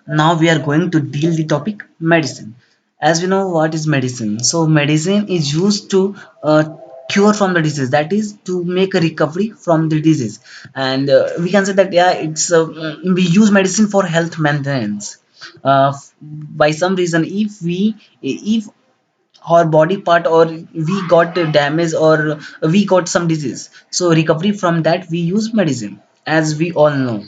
Now we are going to deal the topic medicine. As we know what is medicine, so medicine is used to cure from the disease, that is to make a recovery from the disease. And we can say that yeah, it's we use medicine for health maintenance. By some reason, if our body part or we got damage or we got some disease, so recovery from that we use medicine, as we all know.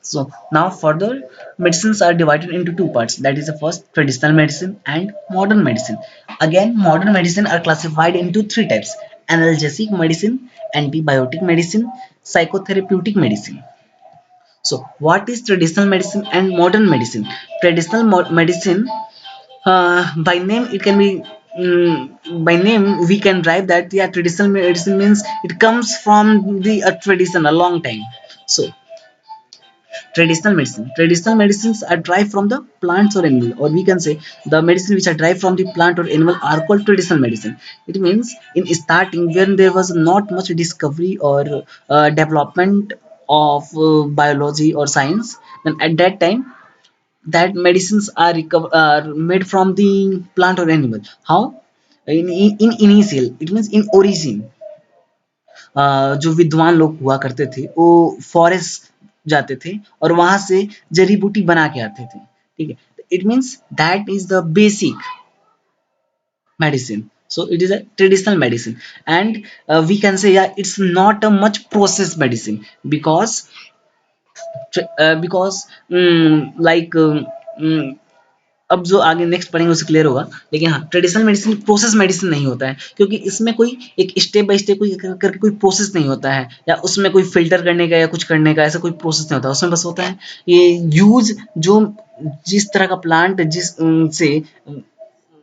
So now further, medicines are divided into two parts. That is the first, traditional medicine and modern medicine. Again, modern medicine are classified into three types: analgesic medicine, antibiotic medicine, psychotherapeutic medicine. So what is traditional medicine and modern medicine? Traditional medicine, by name it can be, by name we can drive that yeah, traditional medicine means it comes from the tradition a long time. So traditional medicines are derived from the plants or animal, or we can say the medicine which are derived from the plant or animal are called traditional medicine. It means in starting when there was not much discovery or development of biology or science, then at that time that medicines are made from the plant or animal. How? In initial, it means in origin, जो विद्वान लोग हुआ करते थे वो forest जाते थे और वहां से जड़ी बूटी बना के आते थे, ठीक है. It means that is the basic medicine. So it is a traditional medicine, and we can say yeah, it's not a much processed medicine because because like अब जो आगे नेक्स्ट पढ़ेंगे उससे क्लियर होगा. लेकिन हाँ, ट्रेडिशनल मेडिसिन प्रोसेस मेडिसिन नहीं होता है, क्योंकि इसमें कोई एक स्टेप बाय स्टेप कोई करके कोई प्रोसेस नहीं होता है, या उसमें कोई फिल्टर करने का या कुछ करने का ऐसा कोई प्रोसेस नहीं होता. उसमें बस होता है ये यूज, जो जिस तरह का प्लांट जिस से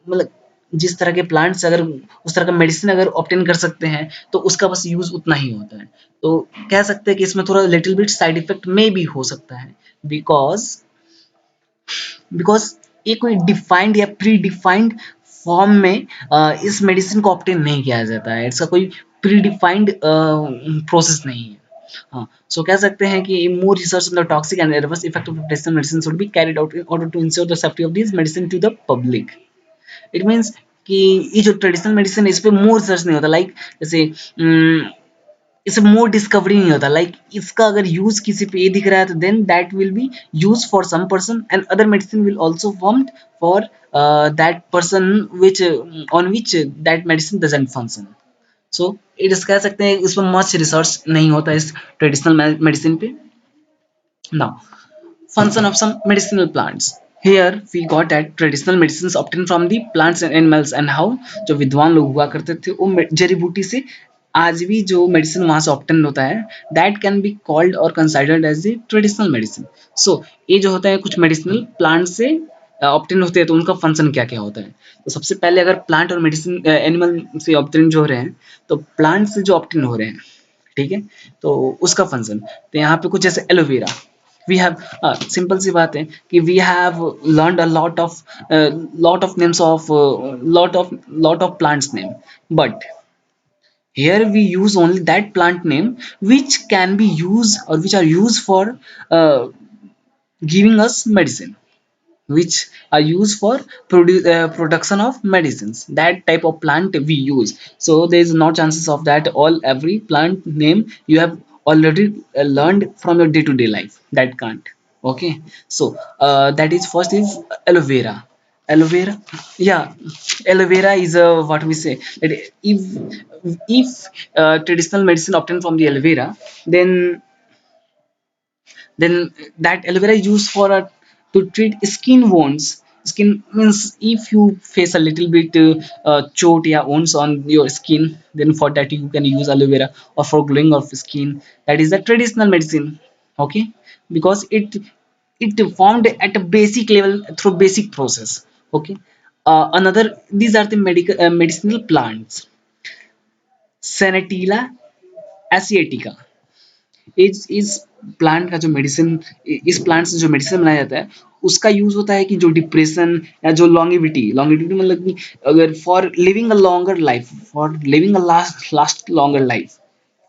मतलब जिस तरह के प्लांट से अगर उस तरह का मेडिसिन अगर ऑब्टेन कर सकते हैं तो उसका बस यूज उतना ही होता है. तो कह सकते हैं कि इसमें थोड़ा लिटिल बिट साइड इफेक्ट में भी हो सकता है, बिकॉज बिकॉज ये कोई डिफाइंड या प्री डिफाइंड फॉर्म में इस मेडिसिन को ऑप्टेन नहीं किया जाता है. इसका कोई प्री डिफाइंड प्रोसेस नहीं है. हाँ, सो कह सकते हैं कि more research on the toxic and adverse effect of traditional medicine should be carried out in order to ensure the safety of this medicine to the public. It means कि ये जो ट्रेडिशनल मेडिसिन है इस पे more research नहीं होता. Like जैसे इसे मोर डिस्कवरी नहीं होता. लाइक इसका अगर यूज किसी पे ये दिख रहा है तो then that will be use for some person and other medicine will also formed for that person which on which that medicine doesn't function. So it is कह सकते हैं इसमें मच रिसर्च नहीं होता इस ट्रेडिशनल मेडिसिन पे. Now, function of some medicinal plants. Here we got at traditional medicines obtained from the plants and animals and how जो विद्वान लोग हुआ करते थे वो जड़ी बूटी से आज भी जो मेडिसिन वहां से ऑप्टेन होता है दैट कैन बी कॉल्ड और considered as the traditional medicine. So ये जो होता है कुछ मेडिसिनल प्लांट से ऑप्टेन होते हैं, तो उनका फंक्शन क्या क्या होता है. तो सबसे पहले अगर प्लांट और मेडिसिन एनिमल से ऑप्टेन जो हो रहे हैं, तो प्लांट से जो ऑप्टेन हो रहे हैं, ठीक है, तो उसका फंक्शन. तो यहाँ पे कुछ जैसे एलोवेरा, we have simple सी बात है कि we have learned a lot of names of lot of plants name, but here we use only that plant name which can be used or which are used for uh, giving us medicine, which are used for production of medicines. That type of plant we use. So there is no chances of that all every plant name you have already learned from your day-to-day life, that can't. Okay, so that is first is aloe vera. Aloe vera, yeah, aloe vera is what we say that if traditional medicine obtained from the aloe vera, then that aloe vera is used for to treat skin wounds. Skin means if you face a little bit chot या wounds on your skin, then for that you can use aloe vera, or for glowing of skin, that is the traditional medicine. Okay, because it formed at a basic level through basic process. Okay, another, these are the medicinal plants. Senatilla asiatica, इस plant का जो medicine, इस plant से जो medicine बनाया जाता है उसका यूज होता है कि जो डिप्रेशन या जो लॉन्गिविटी मतलब कि अगर for living a longer life, for living a last last longer life,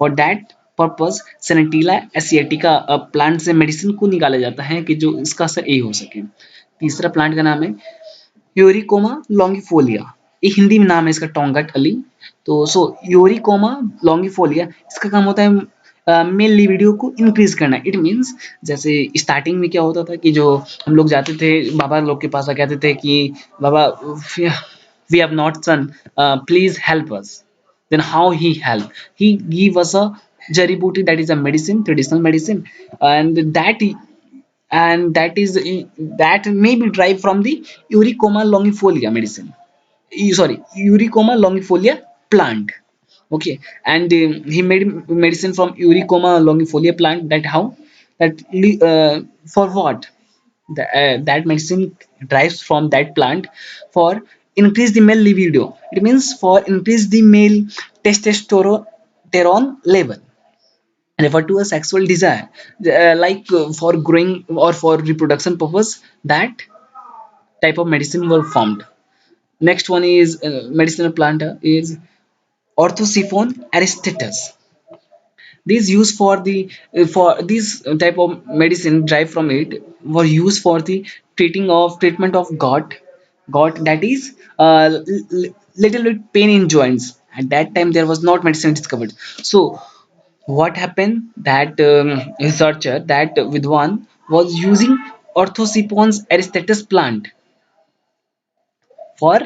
for that purpose centella asiatica plant से मेडिसिन को निकाला जाता है कि जो इसका असर यही हो सके। तीसरा प्लांट का नाम है यूरिकोमा लॉन्गिफोलिया, एक हिंदी में नाम है इसका टोंगट अली। तो यूरिकोमा लॉन्गिफोलिया, इसका काम होता है मेल लिबिडो को इंक्रीज करना। इट मींस जैसे स्टार्टिंग में क्या होता था कि जो हम लोग जाते थे बाबा लोग के पास, कहते थे कि बाबा we have not son, please help us. then how he helped, he give us a jari booty, that is a medicine, traditional medicine, and that is that may be derived from the Eurycoma longifolia medicine. Sorry, Eurycoma longifolia plant. Okay, and he made medicine from Eurycoma longifolia plant. That how? For what? That medicine derives from that plant for increase the male libido. It means for increase the male testosterone level, refer to a sexual desire, for growing or for reproduction purpose. That type of medicine were formed. Next one is medicinal plant is Orthosiphon aristatus. These used for the for this type of medicine derived from it were used for the treatment of got that is little bit pain in joints. At that time there was not medicine discovered. So what happened, that researcher, that Vidwan was using Orthosiphons aristatus plant for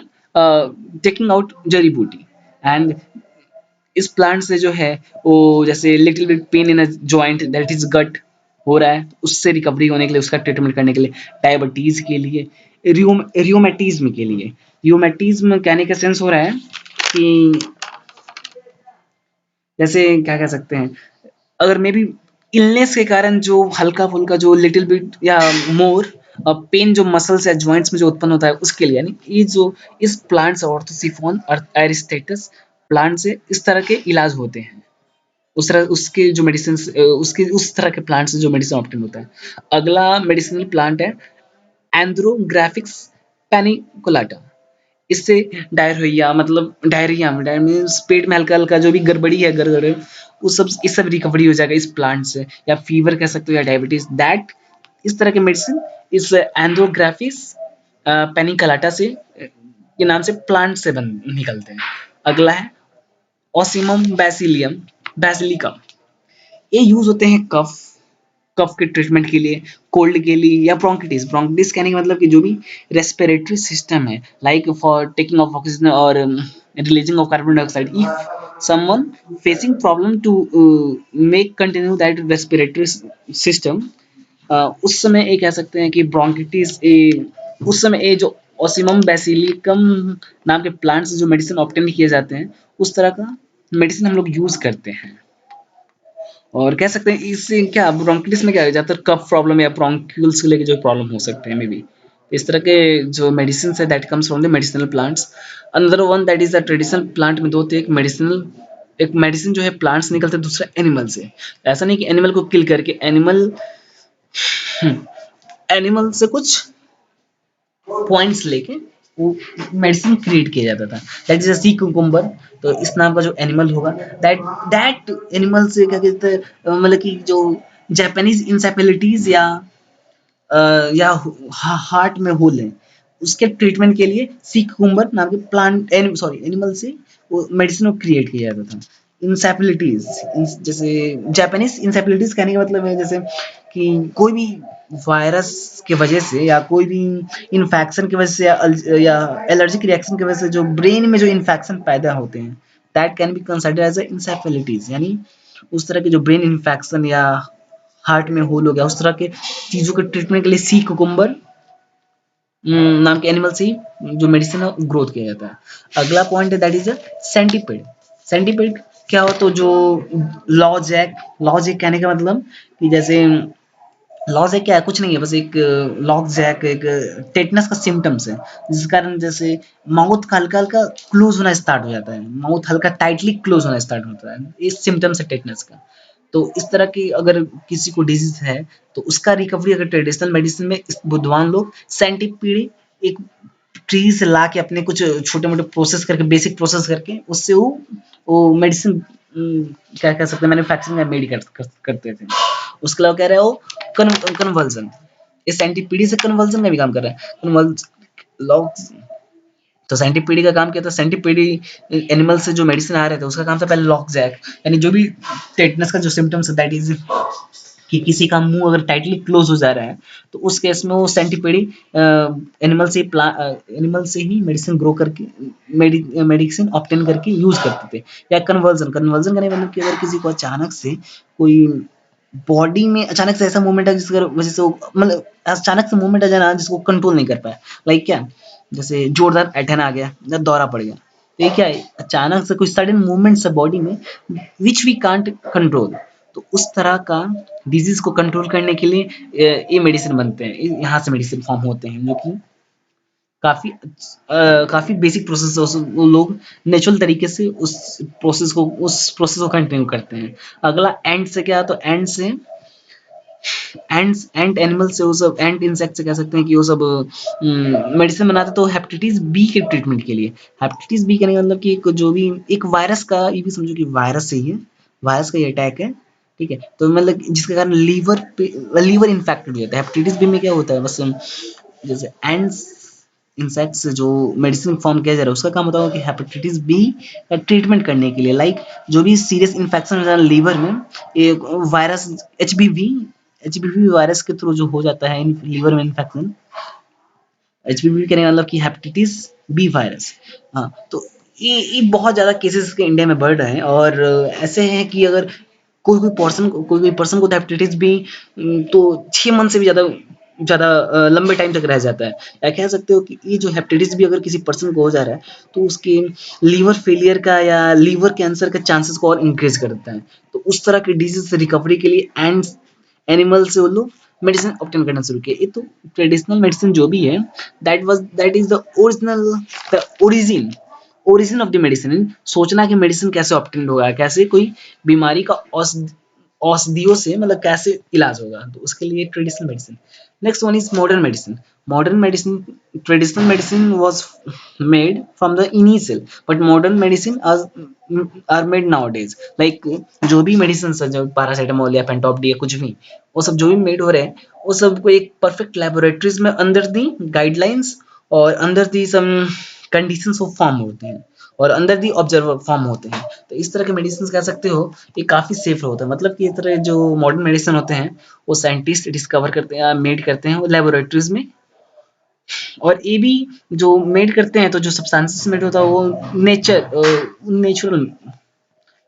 taking out जड़ी बूटी, and इस plant से जो है वो जैसे little bit pain in a joint that is गट हो रहा है, उससे रिकवरी होने के लिए, उसका ट्रीटमेंट करने के लिए, डायबिटीज के लिए, रियोमेटिज्म के लिए। रियोमेटिज्म कहने का सेंस हो रहा है कि जैसे क्या कह सकते हैं, अगर मे बी इलनेस के कारण जो हल्का फुल्का जो लिटिल बिट या मोर पेन जो मसल्स या जॉइंट्स में जो उत्पन्न होता है उसके लिए, यानी ये जो इस प्लांट से ऑर्थोसिफोन और एरिस्टेटस प्लांट से इस तरह के इलाज होते हैं। उस तरह उसके जो मेडिसिन उसके उस तरह के प्लांट से जो मेडिसिन ऑप्टेन होता है। अगला मेडिसिनल प्लांट है एंड्रोग्राफिक्स पैनिकुलाटा। इससे डायरिया मीन्स पेट में हल्का हल्का जो भी गड़बड़ी है गड़बड़े उस सब इस सब रिकवरी हो जाएगा इस प्लांट से, या फीवर कह सकते हो या डायबिटीज, दैट इस तरह के मेडिसिन इस एंड्रोग्राफिस पैनिकुलाटा से के नाम से प्लांट से निकलते हैं। अगला है ओसिमम बैसिलिका। ये यूज होते हैं कफ के ट्रीटमेंट के लिए, कोल्ड के लिए, या ब्रोंकिटिस कहने का मतलब कि जो भी रेस्पिरेटरी सिस्टम है, like for taking off oxygen और releasing off carbon dioxide. If someone facing problem to make continue that respiratory system, उस समय ये कह सकते हैं कि ब्रोंकिटिस, उस समय ये जो ओसिमम बैसिलिकम नाम के प्लांट से जो मेडिसिन ऑब्टेन किए जाते हैं उस तरह का मेडिसिन हम लोग यूज करते हैं। और कह सकते हैं इससे क्या ब्रोंकिटिस में क्या है, ज्यादातर कफ प्रॉब्लम या ब्रोंक्यूल्स के लेके जो प्रॉब्लम हो सकते हैं मे बी। इस तरह के जो मेडिसिन है that comes from the medicinal plants. Another one that is the traditional plant में दो थे, एक मेडिसिन जो है प्लांट से निकलता है, दूसरा एनिमल से। ऐसा नहीं कि एनिमल को किल करके, एनिमल से कुछ पॉइंट्स लेके वो मेडिसिन क्रिएट किया जाता था। That is a sea cucumber. तो इस नाम का जो एनिमल होगा दैट एनिमल से क्या कहते हैं, मतलब कि जो जापानीज इंसेफेलिटीज या हार्ट में होल है उसके ट्रीटमेंट के लिए सी कुकुम्बर नाम के एनिमल से वो मेडिसिन को क्रिएट किया जाता था। इंसेफेलिटीज, जैसे जापानीज इंसेफेलिटीज कहने का मतलब है जैसे कि कोई भी वायरस की वजह से या कोई भी इन्फेक्शन की वजह से या एलर्जिक रिएक्शन की वजह से जो ब्रेन में जो इन्फेक्शन पैदा होते हैं that can be considered as encephalitis. यानी उस तरह के जो ब्रेन इन्फेक्शन या हार्ट में होल हो गया उस तरह के चीजों के ट्रीटमेंट के लिए सी कुकुम्बर नाम के एनिमल से जो मेडिसिन है ग्रोथ किया जाता है। अगला पॉइंट है दैट इज सेंटीपेड। सेंटीपेड क्या हो, तो जो लॉजैक कहने का मतलब कि जैसे लॉजैक क्या है, कुछ नहीं है, बस एक लॉजैक एक टेटनस का सिम्टम्स है जिस कारण जैसे माउथ का हल्का हल्का क्लोज होना स्टार्ट हो जाता है, माउथ हल्का टाइटली क्लोज होना स्टार्ट होता है, इस सिम्टम्स है टेटनस का। तो इस तरह की अगर किसी को डिजीज है तो उसका रिकवरी अगर ट्रेडिशनल मेडिसिन में इस बुद्धवान लोग सेंटीपीड एक ट्री से ला के अपने कुछ छोटे मोटे प्रोसेस करके बेसिक प्रोसेस करके उससे वो मेडिसिन क्या कह सकते हैं, मैन्युफैक्चरिंग मेड करते थे। उसके अलावा कह रहे हो कन्वर्जन, इस सेंटीपीडी से कन्वर्जन का भी काम कर रहा है। कन्वर्ज तो सेंटीपीडी का काम क्या था, सेंटीपीडी एनिमल से जो मेडिसिन आ रहे थे उसका काम था पहले लॉक जैक, यानी जो भी टेटनस का जो सिम्टम्स है दैट इज कि किसी का मुंह अगर टाइटली क्लोज हो जा रहा है तो उस केस में वो सेंटीपीडी एनिमल से ही मेडिसिन ग्रो करके मेडिसिन ऑब्टेन करके यूज करते थे। या कन्वर्जन, कन्वर्जन करने मतलब कि अगर किसी को अचानक से कोई बॉडी में अचानक से ऐसा मूवमेंट है जिसकी वजह से मतलब अचानक से मूवमेंट आ जाना जिसको कंट्रोल नहीं कर पाया, लाइक क्या, जैसे जोरदार ऐठन आ गया या दौरा पड़ गया, तो ये क्या है, अचानक से कोई सडन मूवमेंट्स है बॉडी में विच वी कांट कंट्रोल। तो उस तरह का डिजीज को कंट्रोल करने के लिए ये मेडिसिन बनते हैं, यहाँ से मेडिसिन फॉर्म होते हैं, जो कि काफी बेसिक प्रोसेस है। वो लोग नेचुरल तरीके से उस प्रोसेस को कंटिन्यू करते हैं। अगला एंड से क्या, तो एंट एनिमल से वो सब, एंट इंसेक्ट से कह सकते हैं कि वो सब मेडिसिन बनाते तो हेपेटाइटिस बी के ट्रीटमेंट के लिए। हेपेटाइटिस बी कहने का मतलब कि जो भी एक वायरस का, ये भी समझो कि वायरस से ही है, वायरस का ये अटैक है, ठीक है, तो मतलब जिसके कारण लीवर इन्फेक्टेड हो जाता है। हेपेटाइटिस बी में क्या होता है, बस जैसे एंड्स इंसेक्ट से जो मेडिसिन फॉर्म किया जा रहा है उसका काम होता है कि हेपेटाइटिस बी का ट्रीटमेंट करने के लिए, लाइक जो भी सीरियस इन्फेक्शन हो जाता है लीवर में, एक वायरस एचबीवी वायरस के थ्रू जो हो जाता है लीवर में इन्फेक्शन, एचबीवी कहने का मतलब कि हेपेटाइटिस बी वायरस। हाँ, तो ये बहुत ज़्यादा केसेस के इंडिया में बढ़ रहे हैं, और ऐसे हैं कि अगर कोई पर्सन को तो हेपेटाइटिस बी तो 6 मंथ से भी ज़्यादा ज़्यादा लंबे टाइम तक रह जाता है। या कह सकते हो कि ये जो हेपेटाइटिस बी अगर किसी पर्सन को हो जा रहा है तो उसके लीवर फेलियर का या लीवर कैंसर के चांसेस को और इंक्रीज करता है। तो उस तरह की डिजीज से रिकवरी के लिए एनिमल से वो लोग मेडिसिन ऑब्टेन करना शुरू किया। ये तो ट्रेडिशनल मेडिसिन जो भी है that is the origin of the medicine. सोचना कि मेडिसिन कैसे ऑब्टेन होगा, कैसे कोई बीमारी का औषधियों से मतलब कैसे इलाज होगा, तो उसके लिए traditional medicine. Next one is modern medicine. Modern medicine, traditional medicine was made from the initial, but modern medicine are made nowadays, like जो भी मेडिसिन है, जो पैरासीटामोल या पेंटोप डी या कुछ भी, वो सब जो भी मेड हो रहे हैं वो सब को एक परफेक्ट लेबोरेटरीज में अंदर दी गाइडलाइंस और अंदर दी सम कंडीशंस ऑफ फॉर्म होते हैं और अंदर दी ऑब्जर्वर फॉर्म होते हैं। तो इस तरह के मेडिसिन कह सकते हो ये काफ़ी सेफ होता है। मतलब कि इस तरह जो मॉडर्न मेडिसिन होते हैं वो साइंटिस्ट डिस्कवर करते हैं, मेड करते हैं लेबोरेटरीज में, और ये भी जो मेड करते हैं तो जो सब्सटेंसेस मेड होता है वो नेचुरल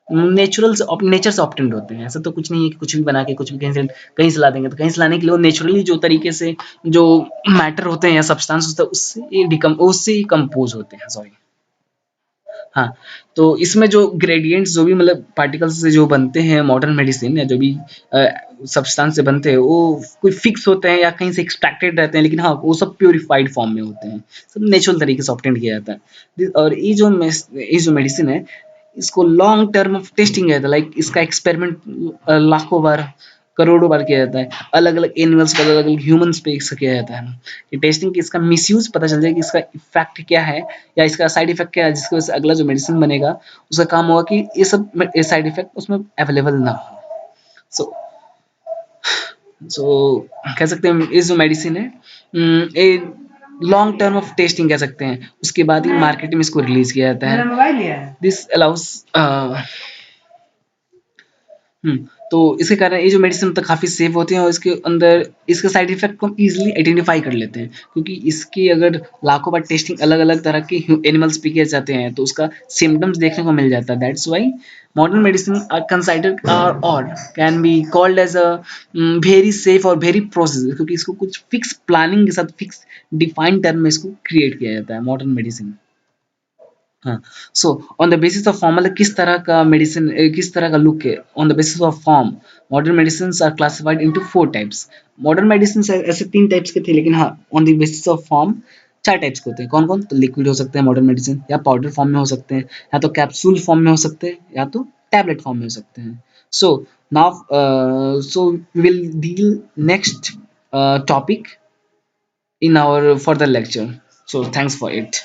नेचर से ऑब्टेन्ड होते हैं। ऐसा तो कुछ नहीं है कि कुछ भी बना के कुछ भी कहीं से ला देंगे, तो कहीं से लाने के लिए वो नेचुरली जो तरीके से जो मैटर होते हैं या सब्सटेंस होता है उससे कंपोज होते हैं, सॉरी। हाँ, तो इसमें जो ग्रेडिएंट्स जो भी मतलब पार्टिकल्स से जो बनते हैं मॉडर्न मेडिसिन या जो भी सब्सटेंस से बनते हैं वो कोई फिक्स होते हैं या कहीं से एक्सट्रैक्टेड रहते हैं, लेकिन हाँ वो सब प्योरीफाइड फॉर्म में होते हैं, सब नेचुरल तरीके से ऑब्टेन किया जाता है। और ये जो मेडिसिन है इसको लॉन्ग टर्म ऑफ टेस्टिंग किया जाता है, लाइक इसका एक्सपेरिमेंट लाखों बार करोड़ों बार किया जाता है, अलग अलग एनिमल्स पर, अलग अलग ह्यूमंस पे इसका किया जाता है कि टेस्टिंग की इसका मिसयूज पता चल जाए कि इसका इफेक्ट क्या है या इसका साइड इफेक्ट क्या है, जिसकी वजह से अगला जो मेडिसिन बनेगा उसका काम होगा कि ये सब साइड इफेक्ट उसमें अवेलेबल ना हो। सो सो कह सकते हैं ये जो मेडिसिन है ये लॉन्ग टर्म ऑफ टेस्टिंग कह सकते हैं, उसके बाद ही मार्केट में इसको रिलीज किया जाता है। दिस अलाउस तो इसके कारण ये जो मेडिसिन होता है काफ़ी सेफ होती हैं और इसके अंदर इसके साइड इफेक्ट को हम इजीली आइडेंटिफाई कर लेते हैं, क्योंकि इसकी अगर लाखों बार टेस्टिंग अलग अलग तरह के एनिमल्स पे किए जाते हैं तो उसका सिम्टम्स देखने को मिल जाता है। That's why modern medicine are considered और can be called as a very safe और वेरी प्रोसेस, क्योंकि इसको कुछ फिक्स प्लानिंग के साथ फिक्स डिफाइंड टर्म में इसको क्रिएट किया जाता है मॉडर्न मेडिसिन। हाँ, so on the basis of form मतलब किस तरह का मेडिसिन किस तरह का लुक है, on the basis of form modern medicine are classified into 4 types. Modern medicine ऐसे 3 टाइप्स के थे, लेकिन हाँ on the basis of form 4 types के होते हैं। कौन कौन, तो लिक्विड हो सकते हैं मॉडर्न मेडिसिन, या पाउडर फॉर्म में हो सकते हैं, या तो कैप्सूल फॉर्म में हो सकते हैं, या तो टैबलेट फॉर्म में हो सकते हैं। So now so we will deal next topic in our further lecture. So thanks for it.